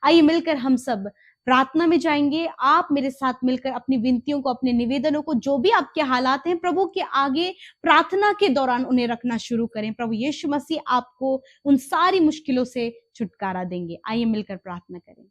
आइए मिलकर हम सब प्रार्थना में जाएंगे। आप मेरे साथ मिलकर अपनी विनतियों को, अपने निवेदनों को, जो भी आपके हालात हैं, प्रभु के आगे प्रार्थना के दौरान उन्हें रखना शुरू करें। प्रभु यीशु मसीह आपको उन सारी मुश्किलों से छुटकारा देंगे। आइए मिलकर प्रार्थना करें।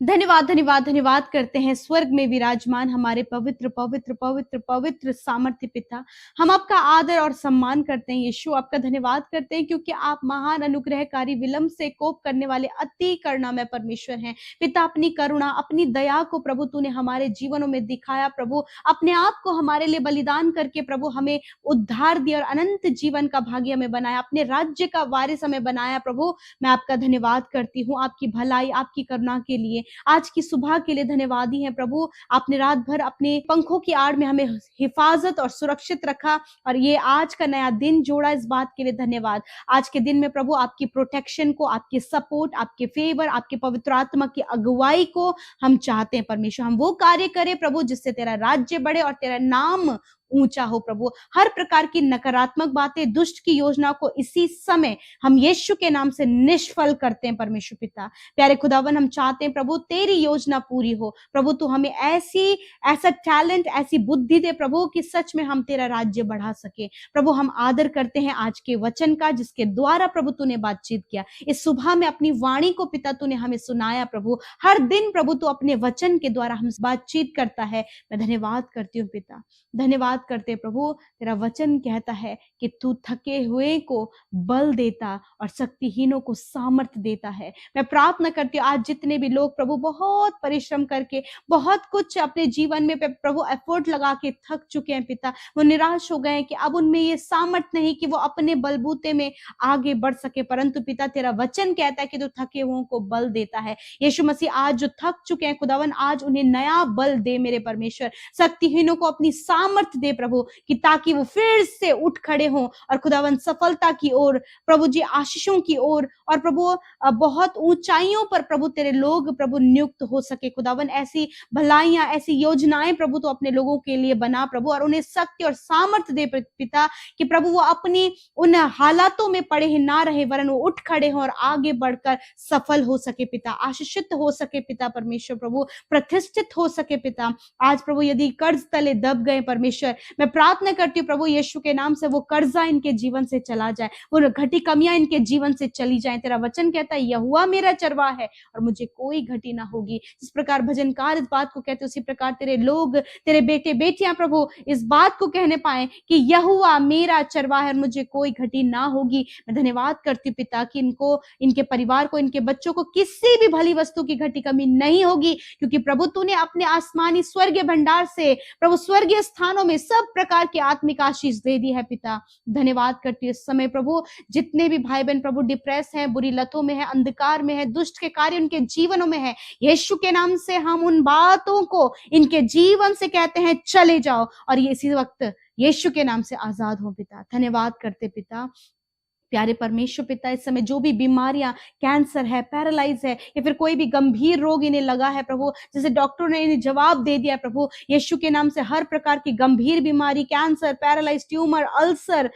धन्यवाद धन्यवाद धन्यवाद करते हैं स्वर्ग में विराजमान हमारे पवित्र पवित्र पवित्र पवित्र सामर्थ्य पिता। हम आपका आदर और सम्मान करते हैं यीशु, आपका धन्यवाद करते हैं क्योंकि आप महान अनुग्रहकारी, विलंब से कोप करने वाले, अति करुणामय परमेश्वर हैं। पिता, अपनी करुणा, अपनी दया को प्रभु तूने हमारे जीवनों में दिखाया। प्रभु, अपने आप को हमारे लिए बलिदान करके प्रभु हमें उद्धार दिया और अनंत जीवन का भागी हमें बनाया, अपने राज्य का वारिस हमें बनाया। प्रभु, मैं आपका धन्यवाद करती हूँ आपकी भलाई, आपकी करुणा के लिए। आज की सुबह के लिए धन्यवादी हैं प्रभु। आपने रात भर अपने पंखों की आड़ में हमें हिफाजत और सुरक्षित रखा और ये आज का नया दिन जोड़ा, इस बात के लिए धन्यवाद। आज के दिन में प्रभु आपकी प्रोटेक्शन को, आपके सपोर्ट, आपके फेवर, आपके पवित्र आत्मा की अगुवाई को हम चाहते हैं परमेश्वर। हम वो कार्य करें प्रभु जिससे तेरा राज्य बढ़े और तेरा नाम ऊंचा हो। प्रभु, हर प्रकार की नकारात्मक बातें, दुष्ट की योजना को इसी समय हम यीशु के नाम से निष्फल करते हैं परमेश्वर पिता। प्यारे खुदावन, हम चाहते हैं प्रभु तेरी योजना पूरी हो। प्रभु, तू हमें ऐसा टैलेंट, ऐसी बुद्धि दे प्रभु कि सच में हम तेरा राज्य बढ़ा सके। प्रभु, हम आदर करते हैं आज के वचन का, जिसके द्वारा प्रभु तूने बातचीत किया। इस सुबह में अपनी वाणी को पिता तूने हमें सुनाया। प्रभु, हर दिन प्रभु तू अपने वचन के द्वारा हमसे बातचीत करता है। मैं धन्यवाद करती हूँ पिता, धन्यवाद करते प्रभु। तेरा वचन कहता है कि तू थके हुए को बल देता और शक्तिहीनों को सामर्थ्य देता है। मैं प्रार्थना करती हूँ आज जितने भी लोग प्रभु बहुत परिश्रम करके, बहुत कुछ अपने जीवन में प्रभु एफर्ट लगा के थक चुके हैं पिता, वो निराश हो गए हैं कि अब उनमें ये सामर्थ्य नहीं कि वो अपने बलबूते में आगे बढ़ सके, परंतु पिता तेरा वचन कहता है कि तू थके हुओं को बल देता है। यीशु मसीह, आज जो थक चुके हैं खुदावन, आज उन्हें नया बल दे मेरे परमेश्वर। शक्तिहीनों को अपनी सामर्थ्य दे प्रभु, कि ताकि वो फिर से उठ खड़े हों और खुदावन सफलता की ओर, प्रभु जी आशीषों की ओर, और प्रभु बहुत ऊंचाइयों पर प्रभु तेरे लोग प्रभु नियुक्त हो सके। खुदावन ऐसी भलाइयां, ऐसी योजनाएं प्रभु तो अपने लोगों के लिए बना प्रभु, और उन्हें शक्ति और सामर्थ्य दे पिता कि प्रभु वो अपनी उन हालातों में पड़े ही ना रहे, वरन वो उठ खड़े हों और आगे बढ़कर सफल हो सके पिता, आशीषित हो सके पिता परमेश्वर, प्रभु प्रतिष्ठित हो सके पिता। आज प्रभु यदि कर्ज तले दब गए परमेश्वर, मैं प्रार्थना करती हूँ प्रभु यीशु के नाम से वो कर्जा इनके जीवन से चला जाए, वो घटी कमियां इनके जीवन से चली जाए। तेरा वचन कहता है यहोवा मेरा चरवाहा है और मुझे कोई घटी ना होगी। जिस प्रकार भजनकार इस बात को कहते उसी प्रकार तेरे लोग, तेरे बेटे बेटियां प्रभु इस बात को कहने पाए कि यहोवा मेरा चरवाहा है और मुझे कोई घटी ना होगी। मैं धन्यवाद करती हूँ पिता कि इनको, इनके परिवार को, इनके बच्चों को किसी भी भली वस्तु की घटी कमी नहीं होगी, क्योंकि प्रभु तूने अपने आसमानी स्वर्गीय भंडार से प्रभु स्वर्गीय स्थानों में सब प्रकार की आत्मिक आशीष दे दी है पिता। धन्यवाद करती हूँ इस समय प्रभु जितने भी भाई बहन प्रभु डिप्रेस हैं, बुरी लतों में है, अंधकार में है, दुष्ट के कार्य उनके जीवनों में है, यीशु के नाम से हम उन बातों को इनके जीवन से कहते हैं चले जाओ, और ये इसी वक्त यीशु के नाम से आजाद हो पिता। धन्यवाद करते पिता। प्यारे परमेश्वर पिता, इस समय जो भी बीमारियां, कैंसर है, पैरालाइज है, या फिर कोई भी गंभीर रोग इन्हें लगा है प्रभु, जैसे डॉक्टरों ने इन्हें जवाब दे दिया प्रभु, यीशु के नाम से हर प्रकार की गंभीर बीमारी, कैंसर, पैरालाइज, ट्यूमर, अल्सर,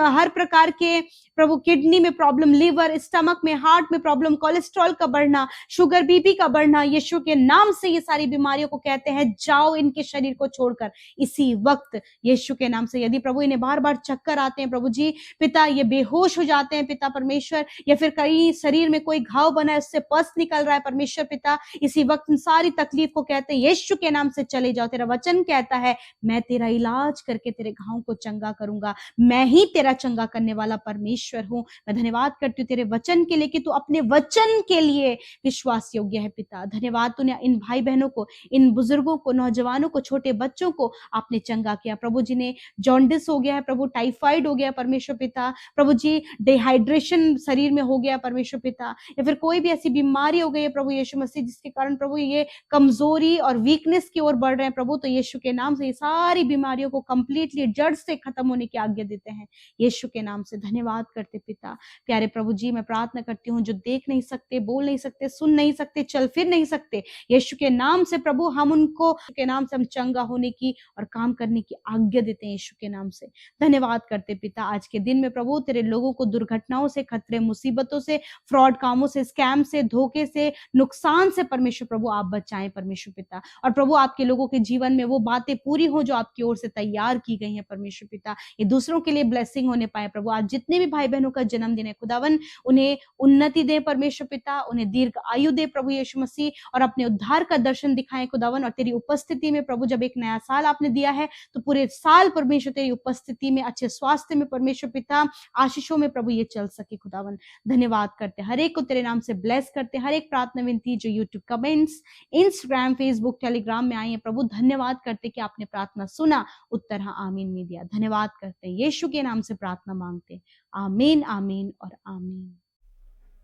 हर प्रकार के प्रभु किडनी में प्रॉब्लम, लिवर, स्टमक में, हार्ट में प्रॉब्लम, कोलेस्ट्रॉल का बढ़ना, शुगर, बीपी का बढ़ना, यीशु के नाम से ये सारी बीमारियों को कहते हैं जाओ इनके शरीर को छोड़कर इसी वक्त यीशु के नाम से। यदि प्रभु इन्हें बार बार चक्कर आते हैं प्रभु जी पिता, ये बेहोश हो जाते हैं पिता परमेश्वर, या फिर कहीं शरीर में कोई घाव बना है उससे पस निकल रहा है परमेश्वर पिता, इसी वक्त इन सारी तकलीफ को कहते हैं यीशु के नाम से चले जाओ। तेरा वचन कहता है मैं तेरा इलाज करके तेरे घाव को चंगा करूंगा, मैं ही तेरा चंगा करने वाला परमेश्वर हूं। मैं धन्यवाद करती हूँ तेरे वचन के लिए कि तू अपने वचन के लिए विश्वास योग्य है पिता। धन्यवाद, तूने इन भाई बहनों को, इन बुजुर्गों को, नौजवानों को, छोटे बच्चों को आपने चंगा किया प्रभु। जिन्हें जॉन्डिस हो गया है प्रभु, टाइफाइड हो गया परमेश्वर पिता, प्रभु जी डिहाइड्रेशन शरीर में हो गया परमेश्वर पिता, या फिर कोई भी ऐसी बीमारी हो गई है प्रभु यीशु मसीह जिसके कारण प्रभु ये कमजोरी और वीकनेस की ओर बढ़ रहे हैं प्रभु, तो यीशु के नाम से ये सारी बीमारियों को कंप्लीटली जड़ से खत्म होने की आज्ञा देते हैं यीशु के नाम से। धन्यवाद करते पिता। प्यारे प्रभु जी, मैं प्रार्थना करती हूँ जो देख नहीं सकते, बोल नहीं सकते, सुन नहीं सकते, चल फिर नहीं सकते, यीशु के नाम से प्रभु हम उनको के नाम से हम चंगा होने की और काम करने की आज्ञा देते हैं यीशु के नाम से। धन्यवाद करते पिता आज के दिन में प्रभु तेरे लोगों को दुर्घटनाओं से, खतरे, मुसीबतों से, फ्रॉड कामों से, स्कैम से, धोखे से, नुकसान से परमेश्वर प्रभु आप बचाएं परमेश्वर पिता। और प्रभु आपके लोगों के जीवन में वो बातें पूरी हो जो आपकी ओर से तैयार की गई हैं परमेश्वर पिता, ये दूसरों के लिए ब्लेसिंग होने पाए प्रभु। आज जितने भी भाई बहनों का जन्मदिन है खुदावन, उन्हें उन्नति दे परमेश्वर पिता, उन्हें दीर्घ आयु दे प्रभु यीशु मसीह, और अपने उद्धार का दर्शन दिखाएं खुदावन। और तेरी उपस्थिति में प्रभु जब एक नया साल आपने दिया है तो पूरे साल परमेश्वर तेरी उपस्थिति में, अच्छे स्वास्थ्य में परमेश्वर पिता, आशीषों में प्रभु ये चल सके खुदावन। धन्यवाद करते, हर एक को तेरे नाम से ब्लेस करते, हर एक प्रार्थना विनती जो YouTube comments, Instagram, Facebook, Telegram में आई है प्रभु, धन्यवाद करते कि आपने प्रार्थना सुना, उत्तर हाँ आमीन में दिया। धन्यवाद करते हैं, यीशु के नाम से प्रार्थना मांगते, आमीन आमीन और आमीन।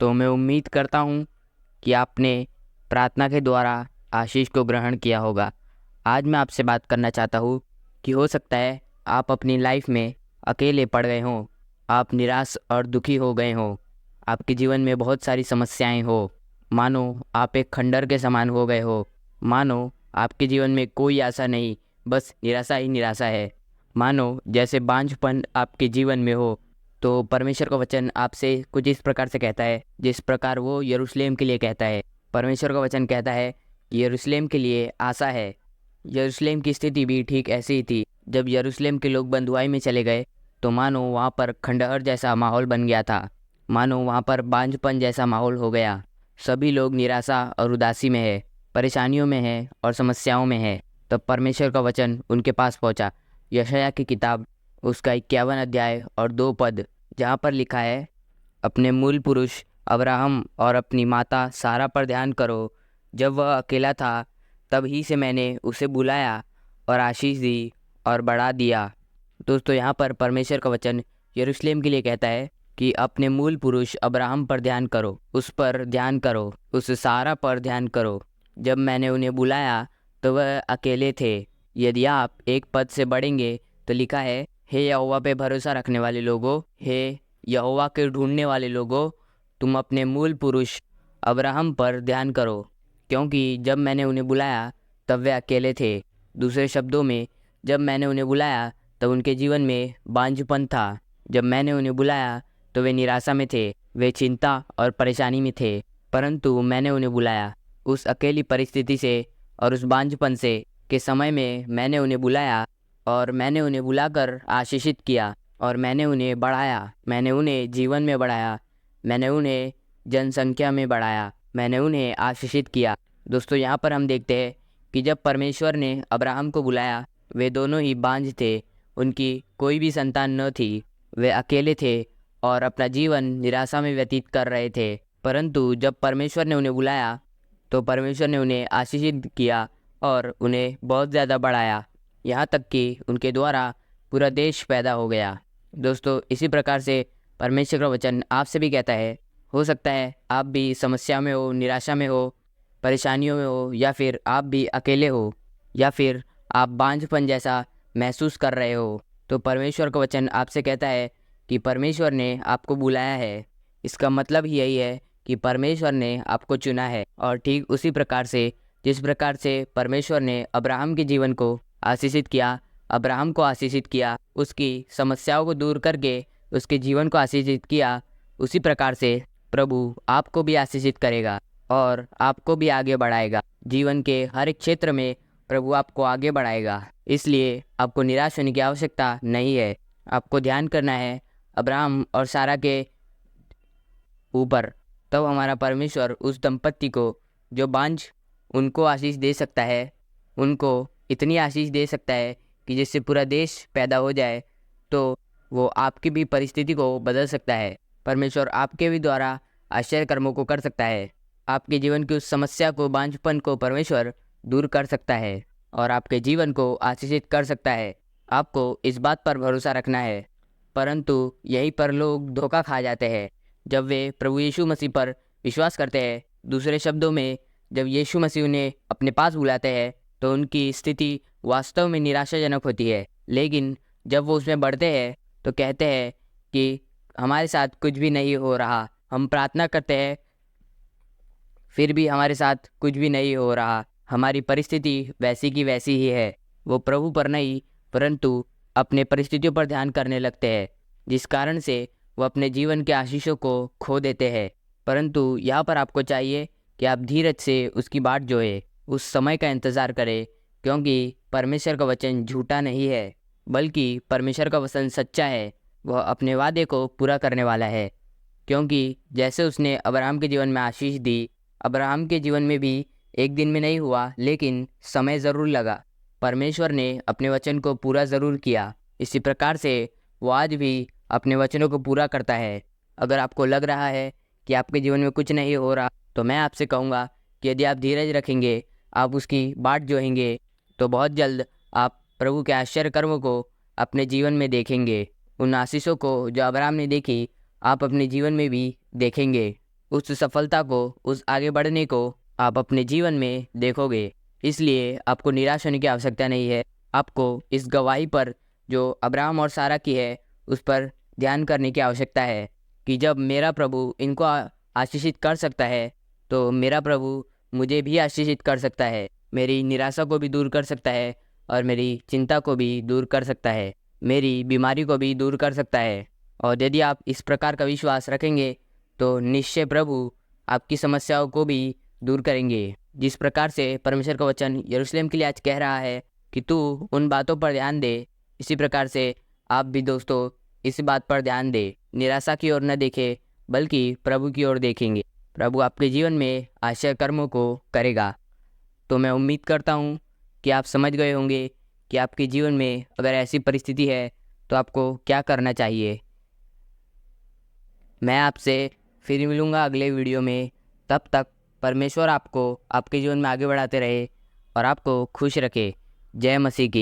तो मैं उम्मीद करता हूँ कि आपने प्रार्थना के द्वारा आशीष को ग्रहण किया होगा। आज मैं आपसे बात करना चाहता हूँ कि हो सकता है आप अपनी लाइफ में अकेले पड़ गए हों, आप निराश और दुखी हो गए हों, आपके जीवन में बहुत सारी समस्याएं हो, मानो आप एक खंडर के समान हो गए हो, मानो आपके जीवन में कोई आशा नहीं, बस निराशा ही निराशा है, मानो जैसे बांझपन आपके जीवन में हो। तो परमेश्वर का वचन आपसे कुछ इस प्रकार से कहता है जिस प्रकार वो यरूशलेम के लिए कहता है। परमेश्वर का वचन कहता है कि यरूशलेम के लिए आशा है। यरूशलेम की स्थिति भी ठीक ऐसी ही थी। जब यरूशलेम के लोग बंधुआई में चले गए तो मानो वहाँ पर खंडहर जैसा माहौल बन गया था, मानो वहाँ पर बांझपन जैसा माहौल हो गया। सभी लोग निराशा और उदासी में है, परेशानियों में है और समस्याओं में है। तब परमेश्वर का वचन उनके पास पहुँचा। यशायाह की किताब उसका 51 अध्याय और 2 पद, जहाँ पर लिखा है, अपने मूल पुरुष अब्राहम और अपनी माता सारा पर ध्यान करो। जब वह अकेला था तब ही से मैंने उसे बुलाया और आशीष दी और बढ़ा दिया। दोस्तों, यहाँ पर परमेश्वर का वचन यरूशलेम के लिए कहता है कि अपने मूल पुरुष अब्राहम पर ध्यान करो, उस पर ध्यान करो, उस सारा पर ध्यान करो। जब मैंने उन्हें बुलाया तो वह अकेले थे। यदि आप एक पद से बढ़ेंगे तो लिखा है, हे यहोवा पे भरोसा रखने वाले लोगों, हे यहोवा के ढूंढने वाले लोगों, तुम अपने मूल पुरुष अब्राहम पर ध्यान करो, क्योंकि जब मैंने उन्हें बुलाया तब वे अकेले थे। दूसरे शब्दों में, जब मैंने उन्हें बुलाया तब उनके जीवन में बांझपन था। जब मैंने उन्हें बुलाया तो वे निराशा में थे, वे चिंता और परेशानी में थे। परंतु मैंने उन्हें बुलाया उस अकेली परिस्थिति से और उस बांझपन से के समय में मैंने उन्हें बुलाया और मैंने उन्हें बुलाकर आशीषित किया और मैंने उन्हें बढ़ाया, मैंने उन्हें जीवन में बढ़ाया, मैंने उन्हें जनसंख्या में बढ़ाया, मैंने उन्हें आशीषित किया। दोस्तों, यहाँ पर हम देखते हैं कि जब परमेश्वर ने अब्राहम को बुलाया, वे दोनों ही बांझ थे, उनकी कोई भी संतान न थी, वे अकेले थे और अपना जीवन निराशा में व्यतीत कर रहे थे। परंतु जब परमेश्वर ने उन्हें बुलाया तो परमेश्वर ने उन्हें आशीषित किया और उन्हें बहुत ज़्यादा बढ़ाया, यहाँ तक कि उनके द्वारा पूरा देश पैदा हो गया। दोस्तों, इसी प्रकार से परमेश्वर का वचन आपसे भी कहता है, हो सकता है आप भी समस्या में हो, निराशा में हो, परेशानियों में हो, या फिर आप भी अकेले हो, या फिर आप बांझपन जैसा महसूस कर रहे हो। तो परमेश्वर का वचन आपसे कहता है कि परमेश्वर ने आपको बुलाया है। इसका मतलब ही यही है कि परमेश्वर ने आपको चुना है। और ठीक उसी प्रकार से जिस प्रकार से परमेश्वर ने अब्राहम के जीवन को आशीषित किया, अब्राहम को आशीषित किया, उसकी समस्याओं को दूर करके उसके जीवन को आशीषित किया, उसी प्रकार से प्रभु आपको भी आशीषित करेगा और आपको भी आगे बढ़ाएगा। जीवन के हर एक क्षेत्र में प्रभु आपको आगे बढ़ाएगा। इसलिए आपको निराश होने की आवश्यकता नहीं है। आपको ध्यान करना है अब्राहम और सारा के ऊपर। तब हमारा परमेश्वर उस दंपत्ति को जो बांझ, उनको आशीष दे सकता है, उनको इतनी आशीष दे सकता है कि जिससे पूरा देश पैदा हो जाए। तो वो आपकी भी परिस्थिति को बदल सकता है। परमेश्वर आपके भी द्वारा आश्चर्य कर्मों को कर सकता है। आपके जीवन की उस समस्या को, बांझपन को परमेश्वर दूर कर सकता है और आपके जीवन को आशीषित कर सकता है। आपको इस बात पर भरोसा रखना है। परंतु यहीं पर लोग धोखा खा जाते हैं जब वे प्रभु यीशु मसीह पर विश्वास करते हैं। दूसरे शब्दों में, जब यीशु मसीह उन्हें अपने पास बुलाते हैं तो उनकी स्थिति वास्तव में निराशाजनक होती है। लेकिन जब वो उसमें बढ़ते हैं तो कहते हैं कि हमारे साथ कुछ भी नहीं हो रहा, हम प्रार्थना करते हैं फिर भी हमारे साथ कुछ भी नहीं हो रहा, हमारी परिस्थिति वैसी की वैसी ही है, वो प्रभु पर नहीं परंतु अपने परिस्थितियों पर ध्यान करने लगते हैं, जिस कारण से वो अपने जीवन के आशीषों को खो देते हैं। परंतु यहाँ पर आपको चाहिए कि आप धीरज से उसकी बाट जोए, उस समय का इंतज़ार करें, क्योंकि परमेश्वर का वचन झूठा नहीं है, बल्कि परमेश्वर का वचन सच्चा है। वह अपने वादे को पूरा करने वाला है, क्योंकि जैसे उसने अब्राहम के जीवन में आशीष दी, अब्राहम के जीवन में भी एक दिन में नहीं हुआ, लेकिन समय ज़रूर लगा। परमेश्वर ने अपने वचन को पूरा ज़रूर किया। इसी प्रकार से वो आज भी अपने वचनों को पूरा करता है। अगर आपको लग रहा है कि आपके जीवन में कुछ नहीं हो रहा, तो मैं आपसे कहूँगा कि यदि आप धीरज रखेंगे, आप उसकी बाट जोहेंगे, तो बहुत जल्द आप प्रभु के आश्चर्य कर्मों को अपने जीवन में देखेंगे। उन आशीषों को जो अब्राहम ने देखी, आप अपने जीवन में भी देखेंगे। उस सफलता को, उस आगे बढ़ने को आप अपने जीवन में देखोगे। इसलिए आपको निराश होने की आवश्यकता नहीं है। आपको इस गवाही पर जो अब्राहम और सारा की है, उस पर ध्यान करने की आवश्यकता है कि जब मेरा प्रभु इनको आशीषित कर सकता है, तो मेरा प्रभु मुझे भी आशीषित कर सकता है, मेरी निराशा को भी दूर कर सकता है और मेरी चिंता को भी दूर कर सकता है, मेरी बीमारी को भी दूर कर सकता है। और यदि आप इस प्रकार का विश्वास रखेंगे, तो निश्चय प्रभु आपकी समस्याओं को भी दूर करेंगे। जिस प्रकार से परमेश्वर का वचन यरूशलेम के लिए आज कह रहा है कि तू उन बातों पर ध्यान दे, इसी प्रकार से आप भी दोस्तों इस बात पर ध्यान दे, निराशा की ओर न देखें बल्कि प्रभु की ओर देखेंगे। प्रभु आपके जीवन में आश्चर्य कर्मों को करेगा। तो मैं उम्मीद करता हूँ कि आप समझ गए होंगे कि आपके जीवन में अगर ऐसी परिस्थिति है तो आपको क्या करना चाहिए। मैं आपसे फिर मिलूँगा अगले वीडियो में। तब तक परमेश्वर आपको आपके जीवन में आगे बढ़ाते रहे और आपको खुश रखे। जय मसीह की।